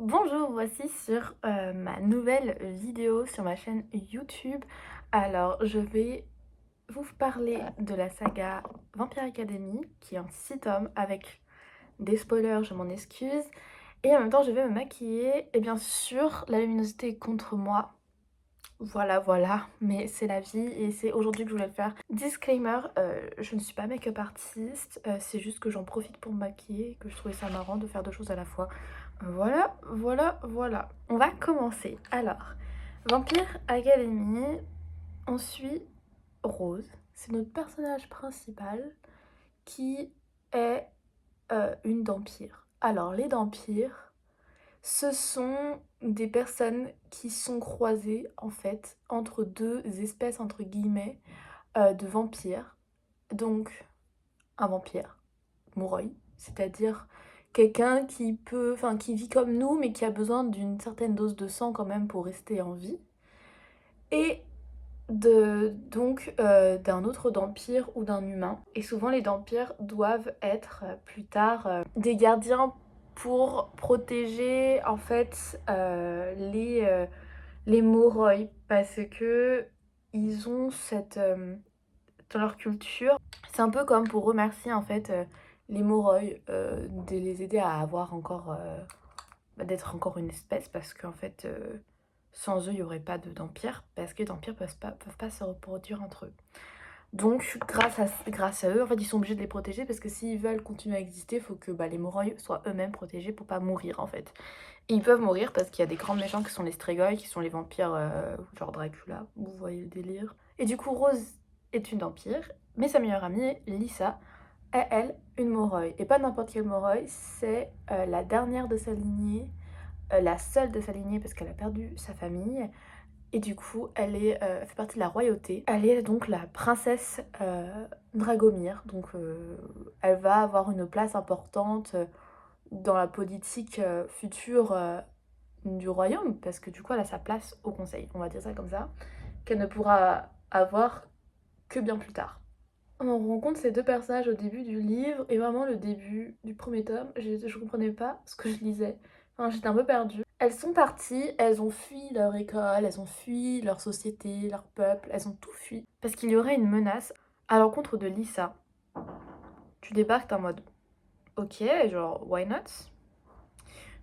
Bonjour, voici sur ma nouvelle vidéo sur ma chaîne YouTube. Alors, je vais vous parler de la saga Vampire Academy, qui est en 6 tomes avec des spoilers, je m'en excuse. Et en même temps, je vais me maquiller. Et bien sûr, la luminosité est contre moi. Voilà, voilà, mais c'est la vie et c'est aujourd'hui que je voulais le faire. Disclaimer, je ne suis pas make-up artiste, c'est juste que j'en profite pour me maquiller, que je trouvais ça marrant de faire deux choses à la fois. Voilà, voilà, voilà. On va commencer. Alors, Vampire Academy, on suit Rose. C'est notre personnage principal qui est une vampire. Alors, les vampires, ce sont des personnes qui sont croisées en fait entre deux espèces entre guillemets de vampires. Donc un vampire, Moroi, c'est-à-dire quelqu'un qui peut, enfin qui vit comme nous mais qui a besoin d'une certaine dose de sang quand même pour rester en vie. Et d'un autre vampire ou d'un humain. Et souvent les vampires doivent être plus tard des gardiens pour protéger en fait les Moroi parce que ils ont cette dans leur culture, c'est un peu comme pour remercier en fait les Moroi de les aider à avoir encore d'être encore une espèce parce qu'en fait sans eux il n'y aurait pas de vampires parce que les vampires peuvent pas se reproduire entre eux. Donc grâce à eux, en fait, ils sont obligés de les protéger parce que s'ils veulent continuer à exister, il faut que les Moroi soient eux-mêmes protégés pour pas mourir en fait. Et ils peuvent mourir parce qu'il y a des grands méchants qui sont les Strigoi, qui sont les vampires genre Dracula, vous voyez le délire. Et du coup, Rose est une vampire, mais sa meilleure amie, Lisa, est elle une Moroi. Et pas n'importe quelle Moroi, c'est la dernière de sa lignée, la seule de sa lignée parce qu'elle a perdu sa famille. Et du coup, elle fait partie de la royauté. Elle est donc la princesse Dragomir. Donc, elle va avoir une place importante dans la politique future du royaume, parce que du coup, elle a sa place au conseil, on va dire ça comme ça, qu'elle ne pourra avoir que bien plus tard. On rencontre ces deux personnages au début du livre, et vraiment le début du premier tome, je comprenais pas ce que je lisais. Enfin, j'étais un peu perdue. Elles sont parties, elles ont fui leur école, elles ont fui leur société, leur peuple, elles ont tout fui. Parce qu'il y aurait une menace à l'encontre de Lisa. Tu débarques en mode ok, genre why not?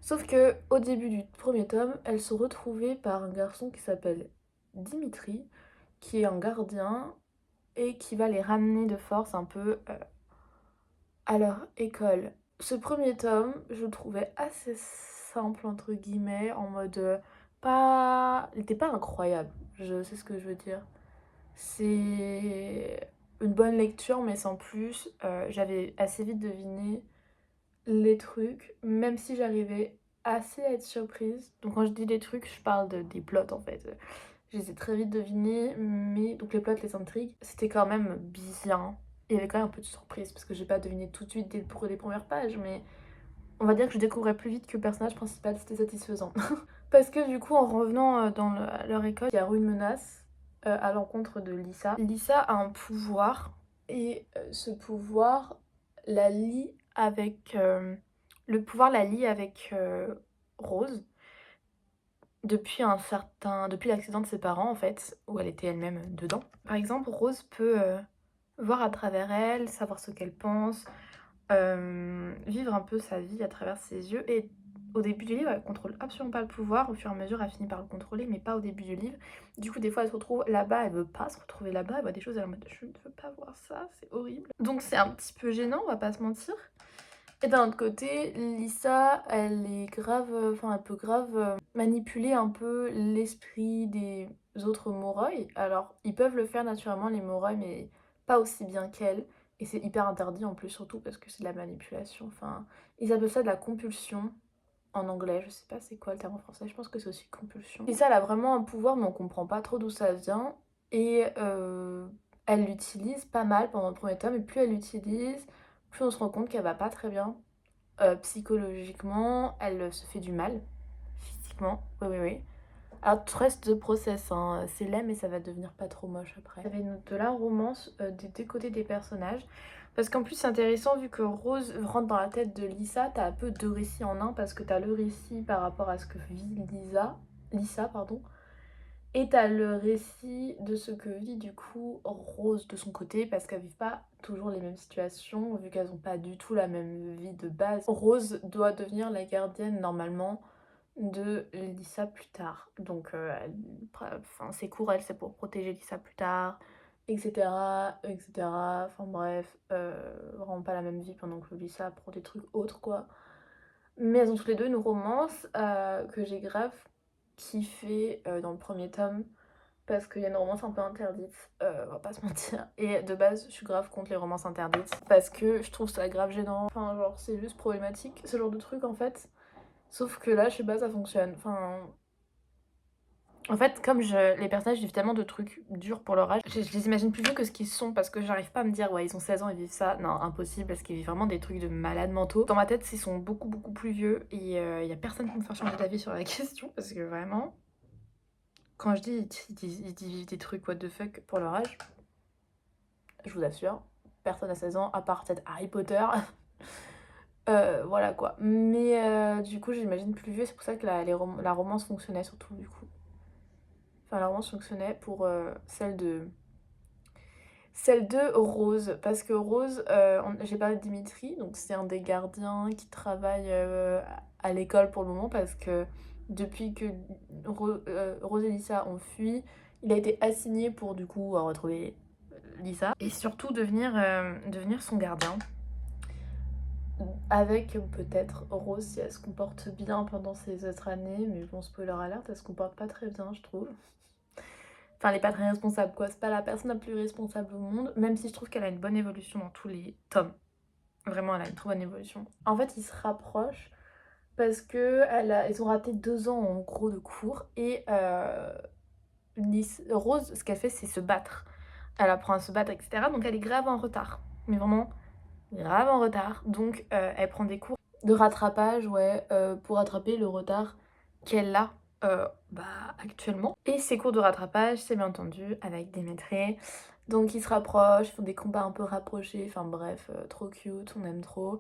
Sauf que au début du premier tome, elles sont retrouvées par un garçon qui s'appelle Dimitri, qui est un gardien et qui va les ramener de force un peu à leur école. Ce premier tome, je le trouvais assez simple, entre guillemets, en mode pas. Il était pas incroyable, je sais ce que je veux dire. C'est une bonne lecture, mais sans plus. J'avais assez vite deviné les trucs, même si j'arrivais assez à être surprise. Donc, quand je dis des trucs, je parle des plots en fait. Je les ai très vite devinés, mais donc les plots, les intrigues, c'était quand même bien. Il y avait quand même un peu de surprise parce que j'ai pas deviné tout de suite pour les premières pages, mais on va dire que je découvrais plus vite que le personnage principal, c'était satisfaisant. Parce que du coup, en revenant à leur école, il y a eu une menace à l'encontre de Lisa. Lisa a un pouvoir et ce pouvoir la lie avec. Le pouvoir la lie avec Rose depuis l'accident de ses parents en fait, où elle était elle-même dedans. Par exemple, Rose peut voir à travers elle, savoir ce qu'elle pense, vivre un peu sa vie à travers ses yeux. Et au début du livre, elle contrôle absolument pas le pouvoir. Au fur et à mesure, elle finit par le contrôler, mais pas au début du livre. Du coup, des fois, elle se retrouve là-bas, elle veut pas se retrouver là-bas, elle voit des choses, elle est en mode je ne veux pas voir ça, c'est horrible. Donc c'est un petit peu gênant, on va pas se mentir. Et d'un autre côté, Lisa, elle est grave, enfin elle peut grave manipuler un peu l'esprit des autres Moroi. Alors, ils peuvent le faire naturellement les Moroi, mais pas aussi bien qu'elle. Et c'est hyper interdit en plus, surtout parce que c'est de la manipulation. Enfin, ils appellent ça de la compulsion en anglais. Je sais pas c'est quoi le terme en français, je pense que c'est aussi compulsion. Lisa, elle a vraiment un pouvoir, mais on comprend pas trop d'où ça vient. Et elle l'utilise pas mal pendant le premier tome, et plus elle l'utilise, plus on se rend compte qu'elle va pas très bien. Psychologiquement, elle se fait du mal. Physiquement, oui, oui, oui. Alors, trust the process, hein. C'est laid, mais ça va devenir pas trop moche après. Il y avait de la romance des deux côtés des personnages. Parce qu'en plus c'est intéressant vu que Rose rentre dans la tête de Lisa, t'as un peu deux récits en un parce que t'as le récit par rapport à ce que vit Lisa pardon, et t'as le récit de ce que vit du coup Rose de son côté parce qu'elles vivent pas toujours les mêmes situations vu qu'elles ont pas du tout la même vie de base. Rose doit devenir la gardienne normalement de Lisa plus tard. Donc ses cours elle c'est pour protéger Lisa plus tard, etc. etc. Enfin bref, vraiment pas la même vie pendant que Lisa prend des trucs autres quoi. Mais elles ont toutes les deux une romance que j'ai grave kiffé dans le premier tome parce qu'il y a une romance un peu interdite, on va pas se mentir. Et de base, je suis grave contre les romances interdites parce que je trouve ça grave gênant. Enfin, genre, c'est juste problématique, ce genre de truc en fait. Sauf que là, je sais pas, ça fonctionne. Enfin, en fait, comme les personnages vivent tellement de trucs durs pour leur âge, je les imagine plus vieux que ce qu'ils sont parce que j'arrive pas à me dire, ouais, ils ont 16 ans, ils vivent ça. Non, impossible parce qu'ils vivent vraiment des trucs de malades mentaux. Dans ma tête, ils sont beaucoup, beaucoup plus vieux et y a personne pour me faire changer d'avis sur la question parce que vraiment, quand je dis ils disent des trucs what the fuck pour leur âge, je vous assure, personne à 16 ans à part peut-être Harry Potter. Voilà quoi. Mais du coup, j'imagine plus vieux, c'est pour ça que la romance fonctionnait surtout du coup. Enfin, la romance fonctionnait pour celle de Rose. Parce que Rose, j'ai parlé de Dimitri, donc c'est un des gardiens qui travaille à l'école pour le moment parce que depuis que Rose et Lisa ont fui, il a été assigné pour du coup retrouver Lisa et surtout devenir son gardien. Avec peut-être Rose si elle se comporte bien pendant ces autres années, mais bon, spoiler alert, elle se comporte pas très bien, je trouve. Enfin, elle est pas très responsable, quoi. C'est pas la personne la plus responsable au monde, même si je trouve qu'elle a une bonne évolution dans tous les tomes. Vraiment, elle a une trop bonne évolution. En fait, ils se rapprochent parce que ils ont raté 2 ans en gros de cours et Rose, ce qu'elle fait, c'est se battre. Elle apprend à se battre, etc. Donc elle est grave en retard. Mais vraiment, grave en retard. Donc elle prend des cours de rattrapage, ouais, pour rattraper le retard qu'elle a actuellement. Et ces cours de rattrapage, c'est bien entendu avec Démétré. Donc ils se rapprochent, ils font des combats un peu rapprochés, enfin bref, trop cute, on aime trop.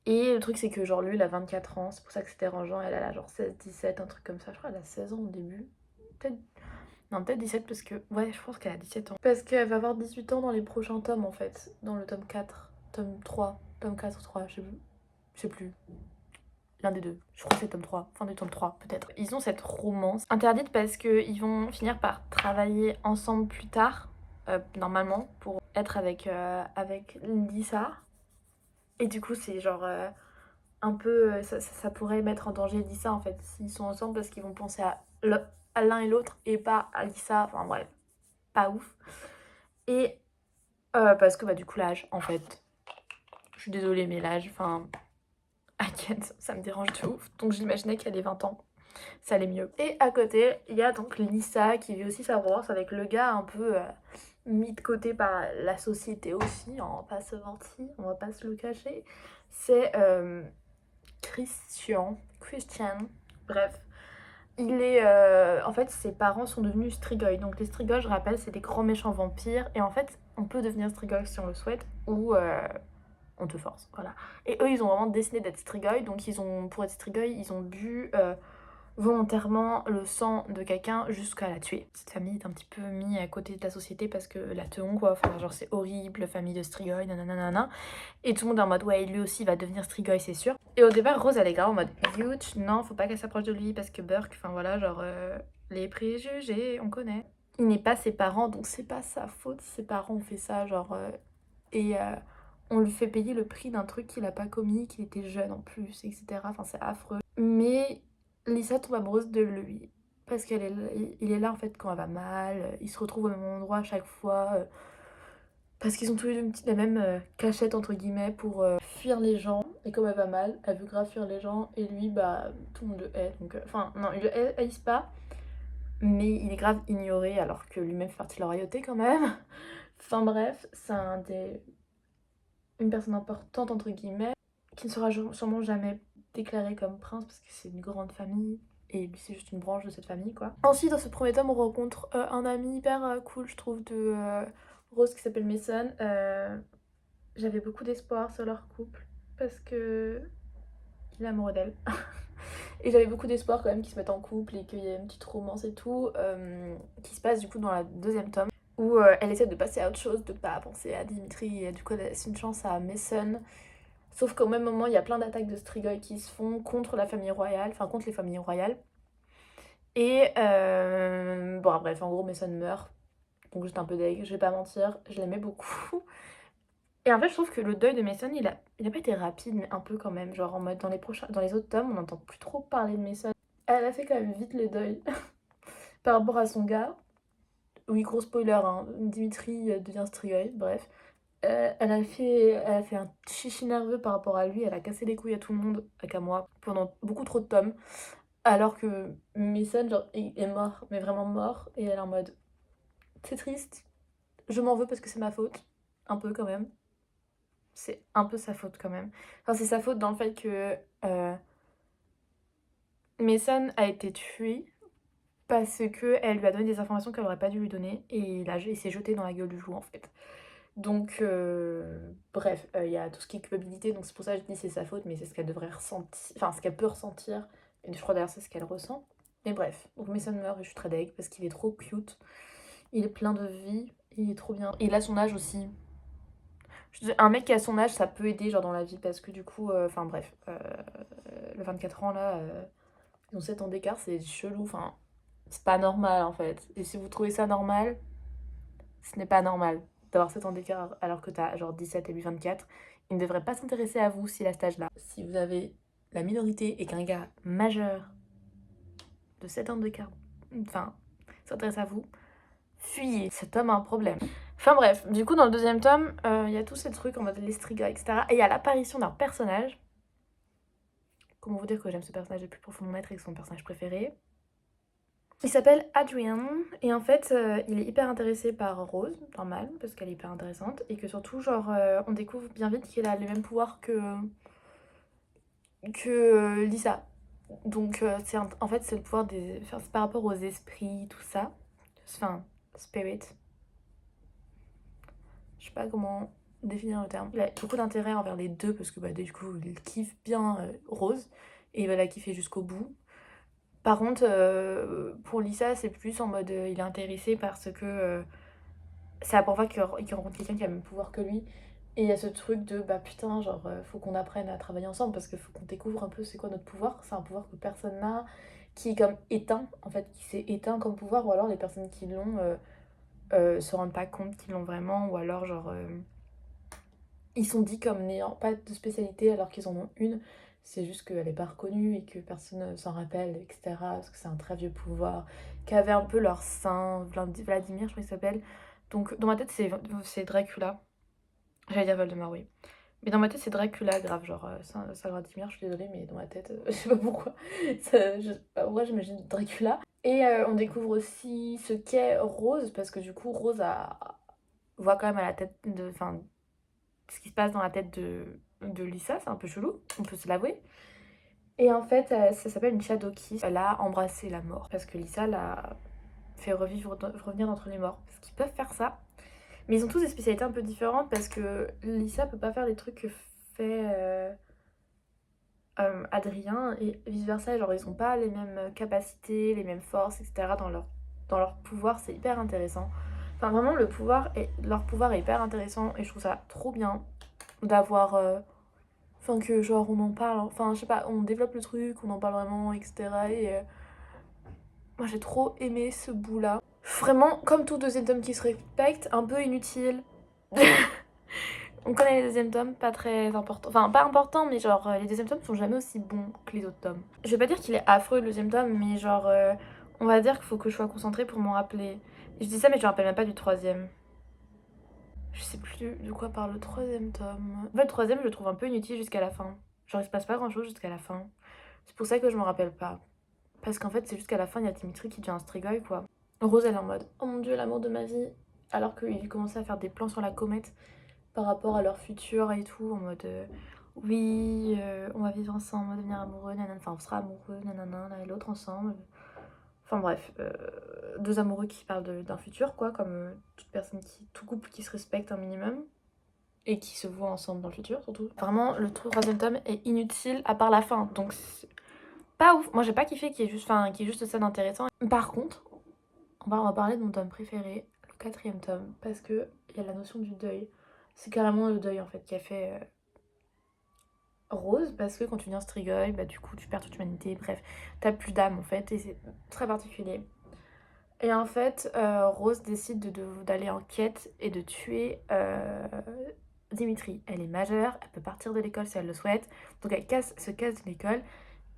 Et le truc c'est que genre lui il a 24 ans, c'est pour ça que c'est dérangeant, elle a genre 16, 17, un truc comme ça, je crois qu'elle a 16 ans au début. Peut-être... Non, peut-être 17 parce que... Ouais, je pense qu'elle a 17 ans. Parce qu'elle va avoir 18 ans dans les prochains tomes en fait, dans le tome 4, tome 3, tome 4, 3, je sais plus. L'un des deux. Je crois que c'est tome 3, fin du tome 3 peut-être. Ils ont cette romance interdite parce qu'ils vont finir par travailler ensemble plus tard, normalement, pour être avec Lisa. Et du coup, c'est genre un peu... ça pourrait mettre en danger Lisa en fait, s'ils sont ensemble parce qu'ils vont penser à l'un et l'autre et pas à Lisa. Enfin bref, pas ouf. Et parce que du coup, l'âge, en fait. Je suis désolée, mais l'âge, enfin... Again, ça me dérange de ouf. Donc j'imaginais qu'elle ait 20 ans. Ça allait mieux. Et à côté, il y a donc Lisa qui vit aussi sa romance avec le gars un peu mis de côté par la société aussi, on va pas se mentir, on va pas se le cacher. C'est Christian. Bref. En fait, ses parents sont devenus Strigoi. Donc les Strigoi, je rappelle, c'est des grands méchants vampires. Et en fait, on peut devenir Strigoi si on le souhaite, ou on te force, voilà. Et eux, ils ont vraiment décidé d'être Strigoi. Donc pour être Strigoi, ils ont bu volontairement le sang de quelqu'un jusqu'à la tuer. Cette famille est un petit peu mise à côté de la société parce que la teon quoi, enfin genre c'est horrible, famille de Strigoi, nanana. Et tout le monde est en mode ouais lui aussi va devenir Strigoi c'est sûr. Et au départ Rose elle est grave en mode huge, non faut pas qu'elle s'approche de lui parce que Burke, enfin voilà genre les préjugés on connaît. Il n'est pas ses parents donc c'est pas sa faute si ses parents ont fait ça genre et on lui fait payer le prix d'un truc qu'il a pas commis, qu'il était jeune en plus, etc. Enfin c'est affreux. Mais Lisa tombe amoureuse de lui parce qu'il est là en fait quand elle va mal, ils se retrouvent au même endroit à chaque fois parce qu'ils ont tous les deux la même cachette entre guillemets pour fuir les gens et comme elle va mal, elle veut grave fuir les gens et lui tout le monde le hait donc enfin non il le haïsse pas mais il est grave ignoré alors que lui-même fait partie de la royauté quand même. Enfin bref, c'est une personne importante entre guillemets qui ne sera sûrement jamais déclaré comme prince parce que c'est une grande famille et lui c'est juste une branche de cette famille quoi. Ensuite dans ce premier tome on rencontre un ami hyper cool je trouve de Rose qui s'appelle Mason j'avais beaucoup d'espoir sur leur couple parce que il est amoureux d'elle. Et j'avais beaucoup d'espoir quand même qu'ils se mettent en couple et qu'il y ait une petite romance et tout, qui se passe du coup dans la deuxième tome, où elle essaie de passer à autre chose, de pas penser à Dimitri, et du coup elle laisse une chance à Mason. Sauf qu'au même moment, il y a plein d'attaques de Strigoi qui se font contre la famille royale, enfin contre les familles royales. Et bon, bref, en gros, Mason meurt. Donc j'étais un peu deg, je vais pas mentir, je l'aimais beaucoup. Et en fait, je trouve que le deuil de Mason, il a pas été rapide, mais un peu quand même. Genre en mode dans les autres tomes, on n'entend plus trop parler de Mason. Elle a fait quand même vite le deuil par rapport à son gars. Oui, gros spoiler, hein, Dimitri devient Strigoi, bref. Elle a fait un chichi nerveux par rapport à lui, elle a cassé les couilles à tout le monde, qu'à moi, pendant beaucoup trop de tomes. Alors que Mason, genre, est mort, mais vraiment mort, et elle est en mode, c'est triste, je m'en veux parce que c'est ma faute, un peu quand même. C'est un peu sa faute quand même. Enfin, c'est sa faute dans le fait que Mason a été tué parce que elle lui a donné des informations qu'elle aurait pas dû lui donner, et il s'est jeté dans la gueule du loup en fait. Donc, bref, il y a tout ce qui est culpabilité, donc c'est pour ça que je dis c'est sa faute, mais c'est ce qu'elle devrait ressentir, enfin ce qu'elle peut ressentir, et je crois d'ailleurs c'est ce qu'elle ressent. Mais bref, donc Mason meurt et je suis très deg parce qu'il est trop cute, il est plein de vie, il est trop bien. Et il a son âge aussi. Un mec qui a son âge, ça peut aider genre dans la vie parce que du coup, enfin bref, le 24 ans là, ils ont 7 ans d'écart, c'est chelou, enfin c'est pas normal en fait. Et si vous trouvez ça normal, ce n'est pas normal d'avoir 7 ans d'écart alors que t'as genre 17 et lui 24. Il ne devrait pas s'intéresser à vous s'il a cet âge-là. Si vous avez la minorité et qu'un gars majeur de 7 ans d'écart, enfin, s'intéresse à vous, fuyez, cet homme a un problème. Enfin bref, du coup dans le deuxième tome, il y a tous ces trucs en mode les Striga, etc. Et il y a l'apparition d'un personnage. Comment vous dire que j'aime ce personnage depuis profond de mon être et que c'est mon personnage préféré. Il s'appelle Adrian et en fait il est hyper intéressé par Rose, normal, parce qu'elle est hyper intéressante et que surtout genre on découvre bien vite qu'elle a les mêmes pouvoirs que Lisa. Donc en fait c'est le pouvoir des... Enfin, c'est par rapport aux esprits, tout ça. Enfin, spirit. Je sais pas comment définir le terme. Il a beaucoup d'intérêt envers les deux parce que bah, du coup il kiffe bien Rose et il va la kiffer jusqu'au bout. Par contre, pour Lisa, c'est plus en mode il est intéressé parce que c'est la première fois qu'il rencontre quelqu'un qui a le même pouvoir que lui. Et il y a ce truc de bah putain, genre faut qu'on apprenne à travailler ensemble parce qu'il faut qu'on découvre un peu c'est quoi notre pouvoir. C'est un pouvoir que personne n'a, qui est comme éteint, en fait, qui s'est éteint comme pouvoir, ou alors les personnes qui l'ont se rendent pas compte qu'ils l'ont vraiment, ou alors genre ils sont dit comme n'ayant pas de spécialité alors qu'ils en ont une. C'est juste qu'elle est pas reconnue et que personne ne s'en rappelle, etc. Parce que c'est un très vieux pouvoir. Qu'avait un peu leur saint, Vladimir, je crois qu'il s'appelle. Donc dans ma tête, c'est Dracula. J'allais dire Voldemort, oui. Mais dans ma tête, c'est Dracula, grave. Genre, Saint Vladimir, je suis désolée, mais dans ma tête, je sais pas pourquoi. En vrai, j'imagine Dracula. Et on découvre aussi ce qu'est Rose, parce que du coup, voit quand même à la tête de. Enfin, ce qui se passe dans la tête de Lisa, c'est un peu chelou, on peut se l'avouer. Et en fait, ça s'appelle une Shadow Kiss. Elle a embrassé la mort parce que Lisa l'a fait revenir d'entre les morts. Parce qu'ils peuvent faire ça. Mais ils ont tous des spécialités un peu différentes parce que Lisa peut pas faire les trucs que fait Adrien et vice versa. Genre, ils ont pas les mêmes capacités, les mêmes forces, etc. dans leur pouvoir. C'est hyper intéressant. Enfin, vraiment, leur pouvoir est hyper intéressant et je trouve ça trop bien d'avoir. Enfin, que genre on en parle, enfin je sais pas, on développe le truc, on en parle vraiment, etc. Et moi j'ai trop aimé ce bout-là. Vraiment, comme tout deuxième tome qui se respecte, un peu inutile. On connaît les deuxièmes tomes, pas très importants. Enfin, pas importants, mais genre les deuxièmes tomes sont jamais aussi bons que les autres tomes. Je vais pas dire qu'il est affreux le deuxième tome, mais genre on va dire qu'il faut que je sois concentrée pour m'en rappeler. Et je dis ça, mais je me rappelle même pas du troisième. Je sais plus de quoi parle le troisième tome. En fait, le troisième, je le trouve un peu inutile jusqu'à la fin. Genre, il se passe pas grand chose jusqu'à la fin. C'est pour ça que je m'en rappelle pas. Parce qu'en fait, c'est jusqu'à la fin, il y a Dimitri qui devient un Strigoi, quoi. Rose, elle est en mode oh mon dieu, l'amour de ma vie. Alors qu'il commençait à faire des plans sur la comète par rapport à leur futur et tout, en mode oui, on va vivre ensemble, on va devenir amoureux, nanana. Enfin, on sera amoureux, nanana, l'un et l'autre ensemble. Enfin bref, deux amoureux qui parlent d'un futur, quoi, comme toute personne tout couple qui se respecte un minimum. et qui se voient ensemble dans le futur surtout. Vraiment, le troisième tome est inutile à part la fin, donc c'est pas ouf. Moi j'ai pas kiffé qu'il y ait juste, qu'il y ait juste ça d'intéressant. Par contre, on va parler de mon tome préféré, le quatrième tome, parce que il y a la notion du deuil. C'est carrément le deuil en fait qui a fait Rose, parce que quand tu viens Strigoi, bah du coup tu perds toute l'humanité, bref, t'as plus d'âme en fait, et c'est très particulier. Et en fait, Rose décide d'aller en quête et de tuer Dimitri. Elle est majeure, elle peut partir de l'école si elle le souhaite, donc elle se casse de l'école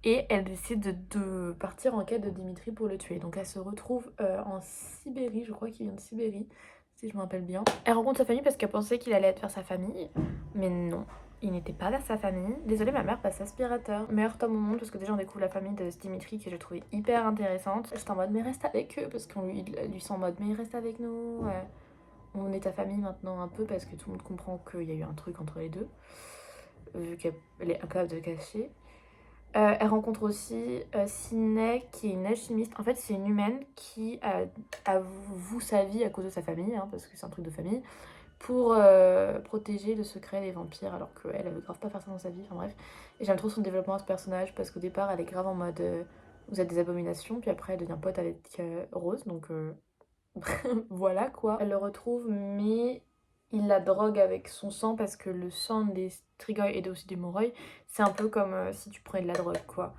et elle décide de partir en quête de Dimitri pour le tuer. Donc elle se retrouve en Sibérie, je crois qu'il vient de Sibérie, si je me rappelle bien. Elle rencontre sa famille parce qu'elle pensait qu'il allait être vers sa famille, mais non. Il n'était pas vers sa famille. Désolée, ma mère passe aspirateur. Meilleur tome au monde parce que déjà on découvre la famille de Dimitri que j'ai trouvé hyper intéressante. J'étais en mode mais reste avec eux parce qu'on lui sont en mode mais reste avec nous. On est ta famille maintenant un peu parce que tout le monde comprend qu'il y a eu un truc entre les deux. Vu qu'elle est incapable de le cacher. Elle rencontre aussi Sinek qui est une alchimiste. En fait, c'est une humaine qui avoue sa vie à cause de sa famille, hein, parce que c'est un truc de famille, pour protéger le secret des vampires, alors qu'elle veut grave pas faire ça dans sa vie. Enfin bref. Et j'aime trop son développement à ce personnage parce qu'au départ, elle est grave en mode vous êtes des abominations, puis après, elle devient pote avec Rose, donc voilà quoi. Elle le retrouve, mais il la drogue avec son sang parce que le sang des Strigoi et aussi des Moroi, c'est un peu comme si tu prenais de la drogue quoi.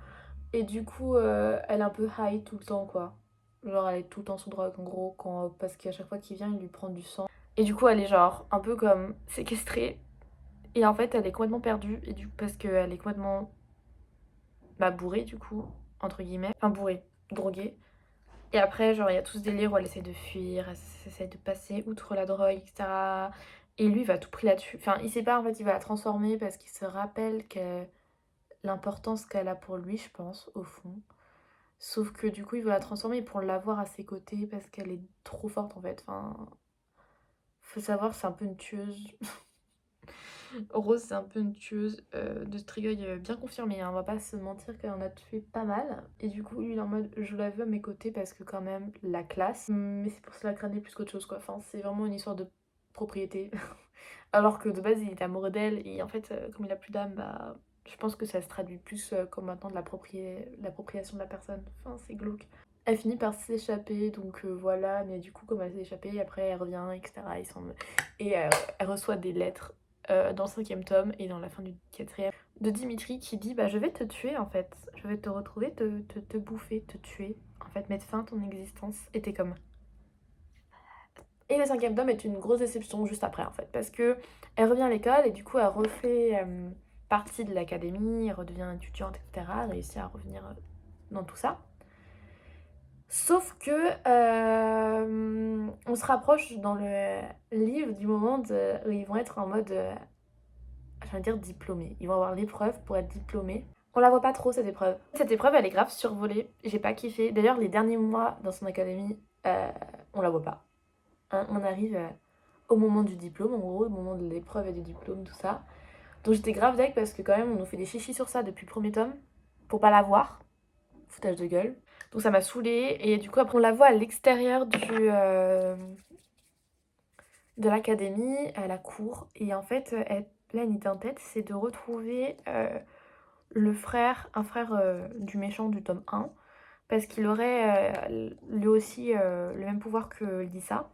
Et du coup, elle est un peu high tout le temps quoi. Genre, elle est tout le temps sous drogue en gros, parce qu'à chaque fois qu'il vient, il lui prend du sang. Et du coup, elle est genre un peu comme séquestrée. Et en fait, elle est complètement perdue. Et parce qu'elle est complètement bourrée du coup, entre guillemets. Enfin, bourrée, droguée. Et après, genre, il y a tout ce délire où elle essaie de fuir, elle essaie de passer outre la drogue, etc. Et lui, il va à tout prix là-dessus. Enfin, il sait pas, en fait, il va la transformer parce qu'il se rappelle que l'importance qu'elle a pour lui, je pense, au fond. Sauf que du coup, il veut la transformer pour l'avoir à ses côtés parce qu'elle est trop forte, en fait. Enfin, faut savoir, c'est un peu une tueuse. Rose, c'est un peu une tueuse de Strigoi bien confirmée, hein. On va pas se mentir qu'elle en a tué pas mal. Et du coup, lui, il est en mode je la veux à mes côtés parce que, quand même, la classe. Mais c'est pour se la crâner plus qu'autre chose, quoi. Enfin, c'est vraiment une histoire de propriété. Alors que de base, il est amoureux d'elle. Et en fait, comme il a plus d'âme, bah. Je pense que ça se traduit plus comme maintenant de l'appropriation de la personne. Enfin, c'est glauque. Elle finit par s'échapper, donc voilà. Mais du coup, comme elle s'est échappée, après elle revient, etc. Et elle reçoit des lettres dans le cinquième tome et dans la fin du quatrième de Dimitri qui dit bah je vais te tuer en fait, je vais te retrouver, te bouffer, te tuer, en fait mettre fin à ton existence. Et t'es comme. Et le cinquième tome est une grosse déception juste après en fait, parce que elle revient à l'école et du coup elle refait partie de l'académie, elle redevient étudiante, etc. Elle réussit à revenir dans tout ça. Sauf que on se rapproche dans le livre du moment où ils vont être en mode, je vais dire diplômés. Ils vont avoir l'épreuve pour être diplômés. On la voit pas trop cette épreuve. Cette épreuve elle est grave survolée. J'ai pas kiffé. D'ailleurs les derniers mois dans son académie, on la voit pas. Hein, on arrive au moment du diplôme, en gros, au moment de l'épreuve et du diplôme, tout ça. Donc j'étais grave deck parce que quand même on nous fait des chichis sur ça depuis le premier tome pour pas la voir. Foutage de gueule. Donc ça m'a saoulée. Et du coup, après, on la voit à l'extérieur de l'académie, à la cour. Et en fait, là, une idée en tête, c'est de retrouver un frère du méchant du tome 1. Parce qu'il aurait lui aussi le même pouvoir que Lisa.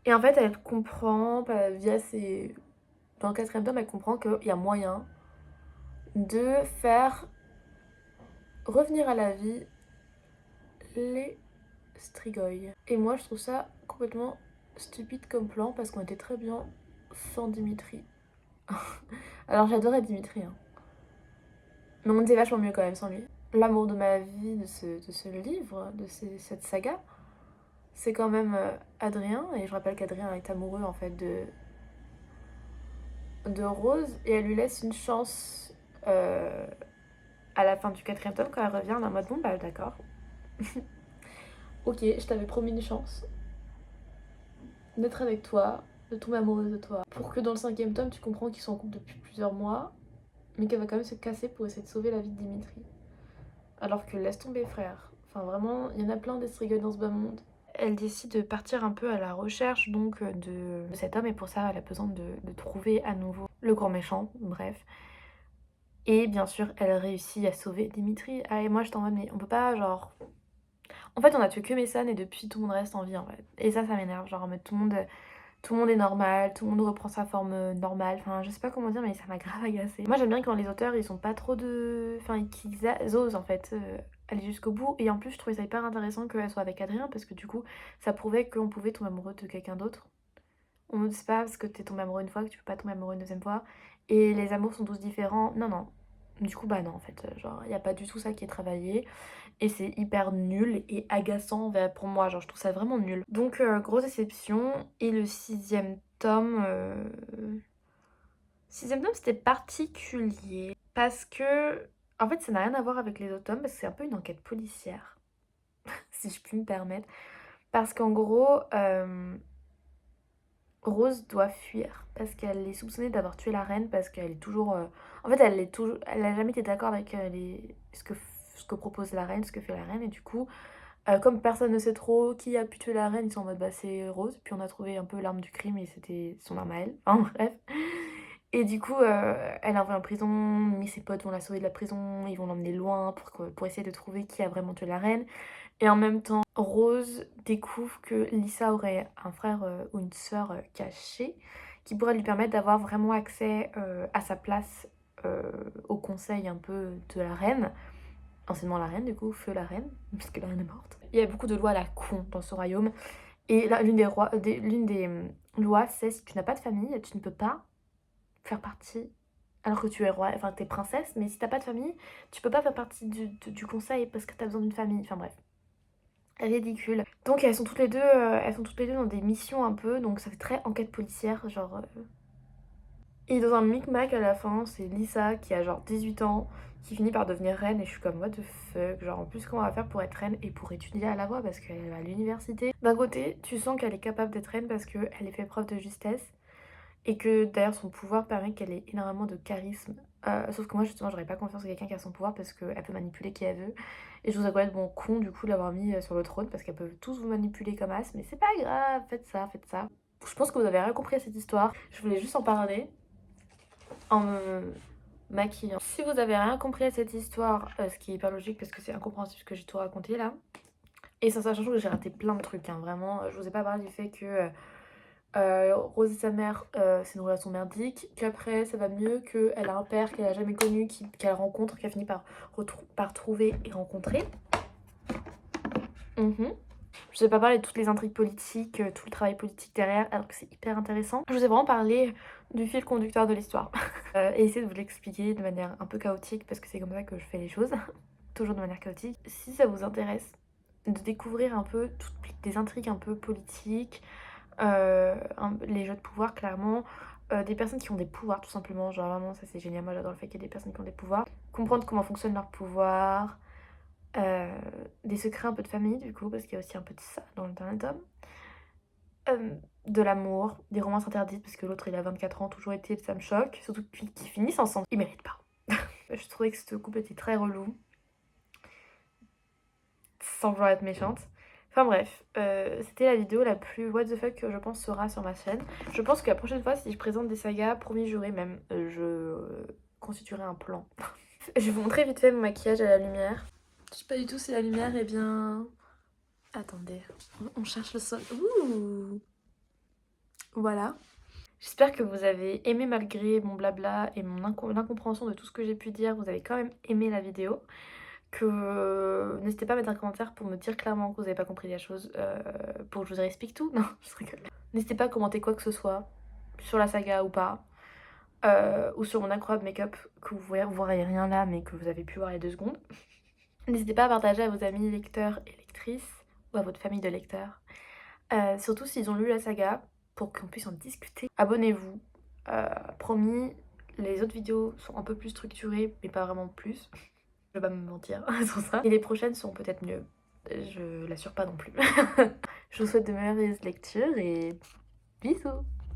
Et en fait, elle comprend, via ses. Dans le quatrième tome, elle comprend qu'il y a moyen de faire revenir à la vie les Strigoi. Et moi, je trouve ça complètement stupide comme plan parce qu'on était très bien sans Dimitri. Alors, j'adorais Dimitri, hein. Mais on était vachement mieux quand même sans lui. L'amour de ma vie de ce livre, cette saga, c'est quand même Adrien. Et je rappelle qu'Adrien est amoureux en fait de Rose. Et elle lui laisse une chance à la fin du quatrième tome quand elle revient. Elle est en mode bon, bah d'accord. Ok, je t'avais promis une chance d'être avec toi, de tomber amoureuse de toi. Pour que dans le cinquième tome, tu comprends qu'ils sont en couple depuis plusieurs mois, mais qu'elle va quand même se casser pour essayer de sauver la vie de Dimitri. Alors que laisse tomber, frère. Enfin, vraiment, il y en a plein des Strigoi dans ce bas monde. elle décide de partir un peu à la recherche donc de cet homme et pour ça elle a besoin de trouver à nouveau le grand méchant, bref. Et bien sûr, elle réussit à sauver Dimitri. Ah et moi j'étais en mode mais on peut pas genre... En fait on a tué que Mason et depuis tout le monde reste en vie en fait. Et ça m'énerve, genre en mode tout le monde est normal, tout le monde reprend sa forme normale, enfin je sais pas comment dire mais ça m'a grave agacée. Moi j'aime bien quand les auteurs ils sont pas trop de... Enfin qu'ils osent en fait aller jusqu'au bout et en plus je trouvais ça hyper intéressant qu'elle soit avec Adrien parce que du coup ça prouvait qu'on pouvait tomber amoureux de quelqu'un d'autre. On ne sait pas parce que t'es tombé amoureux une fois que tu peux pas tomber amoureux une deuxième fois et les amours sont tous différents. Non non. Du coup bah non en fait, genre y a pas du tout ça qui est travaillé. Et c'est hyper nul et agaçant pour moi, genre je trouve ça vraiment nul. Donc grosse déception. Et le sixième tome... Sixième tome c'était particulier parce que... En fait ça n'a rien à voir avec les autres tomes parce que c'est un peu une enquête policière, si je puis me permettre. Parce qu'en gros, Rose doit fuir parce qu'elle est soupçonnée d'avoir tué la reine parce qu'elle est toujours... En fait elle est toujours... Elle a jamais été d'accord avec ce que propose la reine, ce que fait la reine et du coup... comme personne ne sait trop qui a pu tuer la reine, ils sont en mode bah c'est Rose. Puis on a trouvé un peu l'arme du crime et c'était son arme à elle. Enfin bref. Et du coup, elle est envoyée en prison, mais ses potes vont la sauver de la prison, ils vont l'emmener loin pour essayer de trouver qui a vraiment tué la reine. Et en même temps, Rose découvre que Lisa aurait un frère ou une sœur cachée qui pourrait lui permettre d'avoir vraiment accès à sa place au conseil un peu de la reine. Anciennement la reine, du coup, feu la reine, puisque la reine est morte. Il y a beaucoup de lois à la con dans ce royaume. Et là, l'une des lois, c'est si tu n'as pas de famille, tu ne peux pas faire partie, alors que tu es roi, enfin t'es princesse, mais si t'as pas de famille, tu peux pas faire partie du conseil parce que t'as besoin d'une famille. Enfin bref. Ridicule. Donc elles sont toutes les deux dans des missions un peu, donc ça fait très enquête policière, genre... Et dans un micmac à la fin, c'est Lisa qui a genre 18 ans, qui finit par devenir reine et je suis comme what the fuck, genre en plus comment on va faire pour être reine et pour étudier à la voix parce qu'elle est à l'université. D'un côté, tu sens qu'elle est capable d'être reine parce qu'elle ait fait preuve de justesse et que d'ailleurs son pouvoir permet qu'elle ait énormément de charisme. Sauf que moi justement j'aurais pas confiance en quelqu'un qui a son pouvoir parce qu'elle peut manipuler qui elle veut. Et je trouve ça quand même bon con du coup de l'avoir mis sur le trône parce qu'elle peut tous vous manipuler comme as, mais c'est pas grave, faites ça, faites ça. Je pense que vous avez rien compris à cette histoire, je voulais juste en parler en me maquillant. Si vous avez rien compris à cette histoire, ce qui est pas logique parce que c'est incompréhensible ce que j'ai tout raconté là, et sans sachant que j'ai raté plein de trucs, hein, vraiment, je vous ai pas parlé du fait que Rose et sa mère, c'est une relation merdique, qu'après ça va mieux, qu'elle a un père qu'elle a jamais connu, qu'elle rencontre, qu'elle finit par trouver et rencontrer. Je vous ai pas parlé de toutes les intrigues politiques, tout le travail politique derrière, alors que c'est hyper intéressant. Je vous ai vraiment parlé du fil conducteur de l'histoire. Et essayer de vous l'expliquer de manière un peu chaotique, parce que c'est comme ça que je fais les choses. Toujours de manière chaotique. Si ça vous intéresse de découvrir un peu toutes des intrigues un peu politiques, les jeux de pouvoir clairement, des personnes qui ont des pouvoirs tout simplement, genre vraiment ça c'est génial, moi j'adore le fait qu'il y ait des personnes qui ont des pouvoirs. Comprendre comment fonctionne leur pouvoir, des secrets un peu de famille du coup, parce qu'il y a aussi un peu de ça dans le dernier tome. De l'amour, des romances interdites, parce que l'autre il a 24 ans, toujours été, ça me choque. Surtout qu'ils finissent ensemble, ils méritent pas. Je trouvais que ce couple était très relou, sans vouloir être méchante. Enfin bref, c'était la vidéo la plus what the fuck que je pense sera sur ma chaîne. Je pense que la prochaine fois, si je présente des sagas, promis juré même, je constituerai un plan. Je vais vous montrer vite fait mon maquillage à la lumière. Je sais pas du tout si la lumière est bien... Attendez, on cherche le sol. Ouh, voilà. J'espère que vous avez aimé malgré mon blabla et mon incompréhension de tout ce que j'ai pu dire. Vous avez quand même aimé la vidéo. Que n'hésitez pas à mettre un commentaire pour me dire clairement que vous n'avez pas compris la chose. Pour que je vous explique tout. Non, je rigole. N'hésitez pas à commenter quoi que ce soit. Sur la saga ou pas. Ou sur mon incroyable make-up. Que vous voyez rien là mais que vous avez pu voir il y a 2 secondes. N'hésitez pas à partager à vos amis lecteurs et lectrices. Ou à votre famille de lecteurs. Surtout s'ils ont lu la saga. Pour qu'on puisse en discuter. Abonnez-vous. Promis, les autres vidéos sont un peu plus structurées, mais pas vraiment plus. Je vais pas me mentir sur ça. Et les prochaines sont peut-être mieux. Je l'assure pas non plus. Je vous souhaite de merveilleuses lectures et bisous!